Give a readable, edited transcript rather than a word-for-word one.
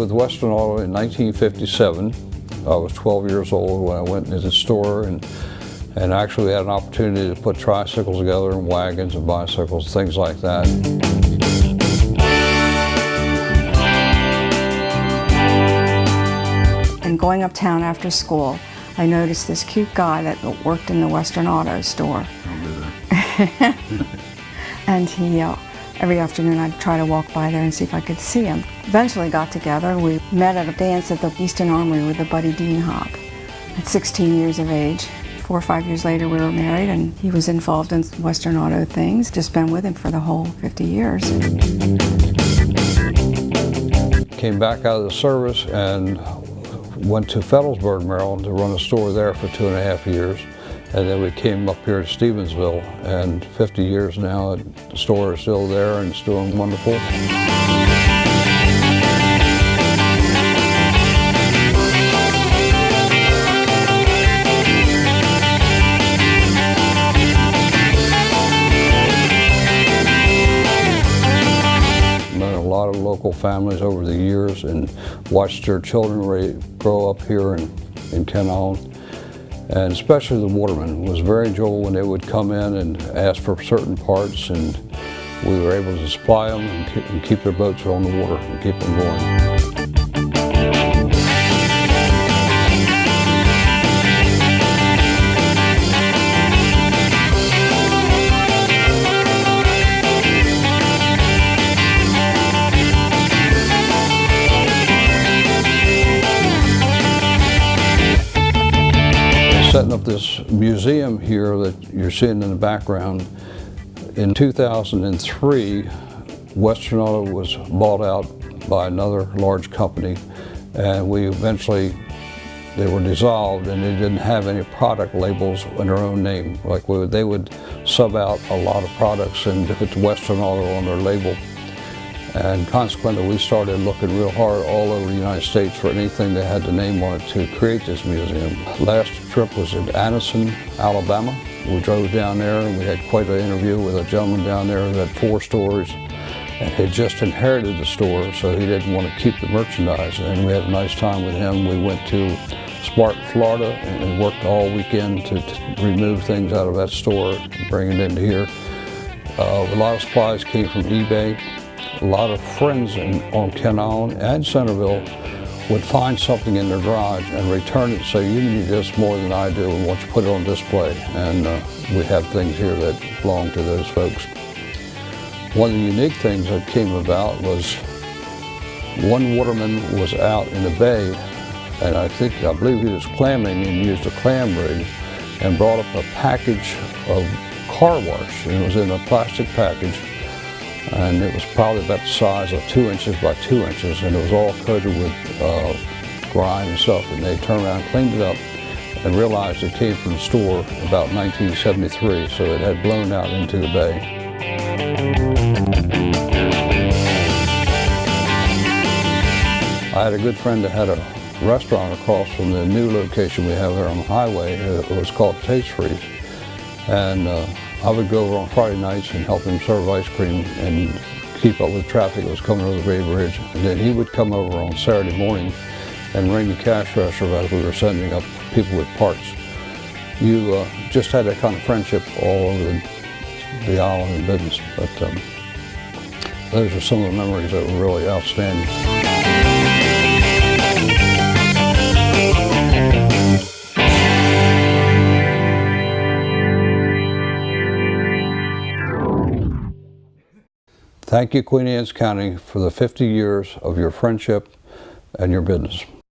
with Western Auto in 1957. I was 12 years old when I went into the store, and actually had an opportunity to put tricycles together and wagons and bicycles, things like that. And going uptown after school, I noticed this cute guy that worked in the Western Auto store. And he, every afternoon I'd try to walk by there and see if I could see him. Eventually got together. We met at a dance at the Eastern Armory with the Buddy Dean Hop at 16 years of age. 4 or 5 years later we were married, and he was involved in Western Auto things. Just been with him for the whole 50 years. Came back out of the service and went to Fedelsburg, Maryland to run a store there for 2.5 years. And then we came up here to Stevensville, and 50 years now, the store is still there and it's doing wonderful. Met a lot of local families over the years and watched their children grow up here in Canal. And especially the watermen. It was very enjoyable when they would come in and ask for certain parts, and we were able to supply them and keep their boats on the water and keep them going. Setting up this museum here that you're seeing in the background. In 2003, Western Auto was bought out by another large company, and they were dissolved, and they didn't have any product labels in their own name. Like they would sub out a lot of products and put Western Auto on their label. And consequently, we started looking real hard all over the United States for anything that had the name on it to create this museum. Last trip was in Anniston, Alabama. We drove down there and we had quite an interview with a gentleman down there who had 4 stores and had just inherited the store, so he didn't want to keep the merchandise. And we had a nice time with him. We went to Spartan, Florida, and worked all weekend to remove things out of that store and bring it into here. A lot of supplies came from eBay. A lot of friends on Canal and Centerville would find something in their garage and return it and say, "You need this more than I do, and why don't you put it on display?" And we have things here that belong to those folks. One of the unique things that came about was one waterman was out in the bay, and I believe he was clamming and used a clam rig and brought up a package of car wash, and it was in a plastic package. And it was probably about the size of 2 inches by 2 inches, and it was all coated with grime and stuff. And they turned around and cleaned it up and realized it came from the store about 1973, so it had blown out into the bay. I had a good friend that had a restaurant across from the new location we have here on the highway. It was called Taste Freeze. And I would go over on Friday nights and help him serve ice cream and keep up with traffic that was coming over the Bay Bridge. And then he would come over on Saturday morning and ring the cash register as we were sending up people with parts. You just had that kind of friendship all over the aisle in business. But those are some of the memories that were really outstanding. Thank you, Queen Anne's County, for the 50 years of your friendship and your business.